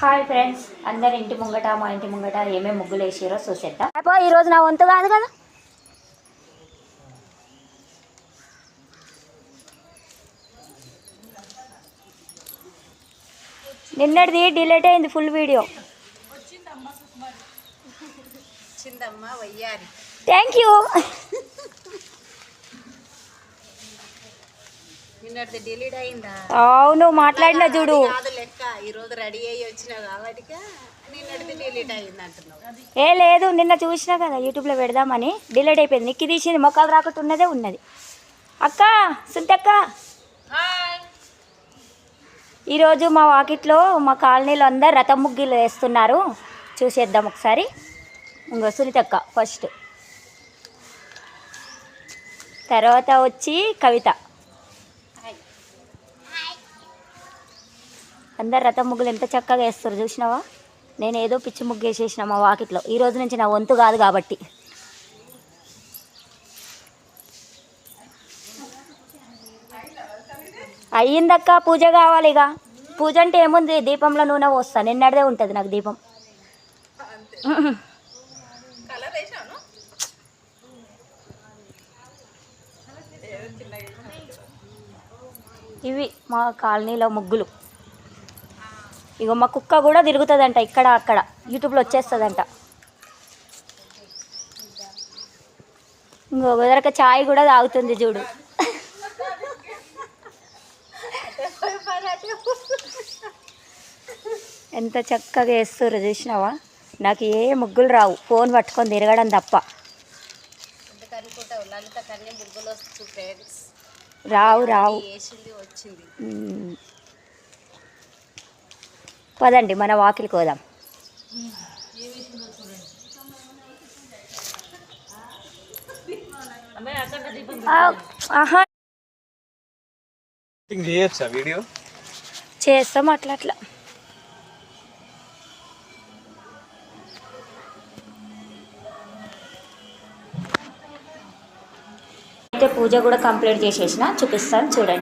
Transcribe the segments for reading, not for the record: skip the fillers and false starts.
Hi friends, అందరు ఇంటి ముంగట మా ఇంటి ముంగట ఏమేమి ముగ్గులు వేసారో చూసేద్దాం. ఈరోజు నా వంతు కాదు కదా. నిన్నటిది డిలీట్ అయింది ఫుల్ వీడియో. Thank you. అవును, మాట్లాడిన చూడు. ఏ లేదు, నిన్న చూసినా కదా యూట్యూబ్లో పెడదామని డిలీట్ అయిపోయింది. నిక్కి తీసింది, మొక్కలు రాకుండా ఉన్నదే ఉన్నది. అక్క సుంతక్క, ఈరోజు మా వాకిట్లో మా కాలనీలో అందరు రథం ముగ్గులు వేస్తున్నారు. చూసేద్దాం ఒకసారి. ఇంకో సునీతక్క ఫస్ట్, తర్వాత వచ్చి కవిత. అందరు రథం ముగ్గులు ఎంత చక్కగా వేస్తారు చూసినావా. నేను ఏదో పిచ్చి ముగ్గు వేసేసిన మా వాకిట్లో. ఈ రోజు నుంచి నా వంతు కాదు కాబట్టి. అయ్యిందక్క, పూజ కావాలి. ఇక పూజ అంటే ఏముంది, దీపంలో నూనె పోస్తాను. నిన్నటిదే ఉంటుంది నాకు దీపం. ఇవి మా కాలనీలో ముగ్గులు. ఇగో మా కుక్క కూడా తిరుగుతుందంట ఇక్కడ అక్కడ, యూట్యూబ్లో వచ్చేస్తుందంట. ఇంకో కుదరక ఛాయ్ కూడా తాగుతుంది చూడు. ఎంత చక్కగా వేస్తారు చూసినావా. నాకు ఏ ముగ్గులు రావు, ఫోన్ పట్టుకొని తిరగడం తప్ప. రావు రావు. పదండి మన వాకిలికి పోదాం. చేస్తాం అట్లా అట్లా. అయితే పూజ కూడా కంప్లీట్ చేసేసిన, చూపిస్తాను చూడండి.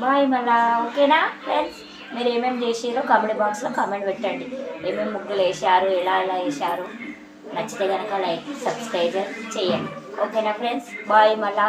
బాయ్ మళ్ళా. ఓకేనా ఫ్రెండ్స్, మీరు ఏమేమి చేసారో కామెంట్ బాక్స్లో కామెంట్ పెట్టండి. ఏమేమి ముగ్గులు వేసారు, ఎలా వేసారు. నచ్చితే కనుక లైక్ సబ్స్క్రైబ్ చేయండి. ఓకేనా ఫ్రెండ్స్, బాయ్ మళ్ళా.